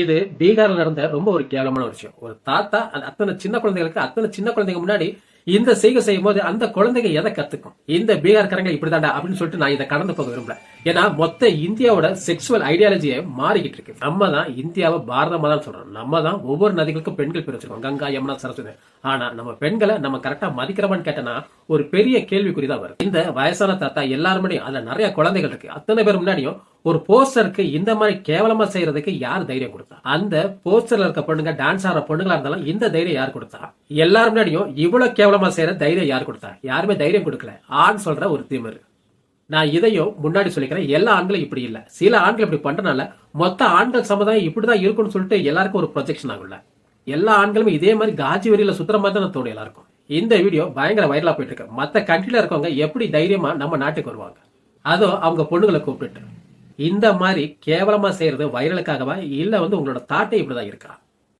இது பீகார்ல நடந்த ரொம்ப ஒரு கேவலமான விஷயம். ஒரு தாத்தா அத்தனை சின்ன குழந்தைங்க முன்னாடி இந்த செய்கை செய்யும் போது அந்த குழந்தைங்க எதை கத்துக்கும்? இந்த பீகார்காரங்க இப்படிதாண்டா அப்படின்னு சொல்லிட்டு நான் இதை கடந்து போக விரும்பல. ஏன்னா மொத்த இந்தியாவோட செக்ஷுவல் ஐடியாலஜியை மாறிக்கிட்டு இருக்கு. நம்ம தான் இந்தியாவை பாரதமா தான் சொல்றோம். நம்ம தான் ஒவ்வொரு நதிகளுக்கும் பெண்கள் பேர் வச்சிருக்கோம், கங்கா, யமுனா, சரஸ்வதி. ஆனா நம்ம பெண்களை நம்ம கரெக்டா மதிக்கிறோமான்னு கேட்டனா ஒரு பெரிய கேள்விக்குறிதான் வருது. இந்த வயசான தாத்தா எல்லாரும் அதுல நிறைய குழந்தைகள் இருக்கு, அத்தனை பேர் முன்னாடியும் ஒரு போஸ்டருக்கு இந்த மாதிரி கேவலமா செய்யறதுக்கு யார் தைரியம் கொடுத்தா? அந்த போஸ்டர்ல இருக்க பொண்ணுங்க, டான்ஸ் ஆடுற பொண்ணுங்களா இருந்தாலும் இந்த தைரியம் யார் கொடுத்தா? எல்லாரும் முன்னாடியும் இவ்வளவு கேவலமா செய்யற தைரியம் யார் கொடுத்தா? யாருமே தைரியம் கொடுக்கல. ஆண் சொல்ற ஒரு திமிரு. நான் இதையும் முன்னாடி சொல்லிக்கிறேன், எல்லா ஆண்களும் இப்படி இல்ல. சில ஆண்கள் இப்படி பண்றதுனால மொத்த ஆண்கள் சமுதாயம் இப்படிதான் இருக்கும்னு சொல்லிட்டு எல்லாருக்கும் ஒரு ப்ரொஜெக்ஷன் ஆகும்ல. எல்லா ஆண்களுமே இதே மாதிரி காஜி வெறியில சுத்துற மாதிரி தான் தோணும் எல்லாருக்கும். இந்த வீடியோ பயங்கர வைரலா போயிட்டு இருக்கு. மத்த கண்ட்ரில இருக்கவங்க எப்படி தைரியமா நம்ம நாட்டுக்கு வருவாங்க, அதுவும் அவங்க பொண்ணுங்களை கூப்பிட்டு. இந்த மாதிரி கேவலமா செய்யறது வைரலுக்காகவா இல்ல உங்களோட தாட்டை இப்படிதான் இருக்கா?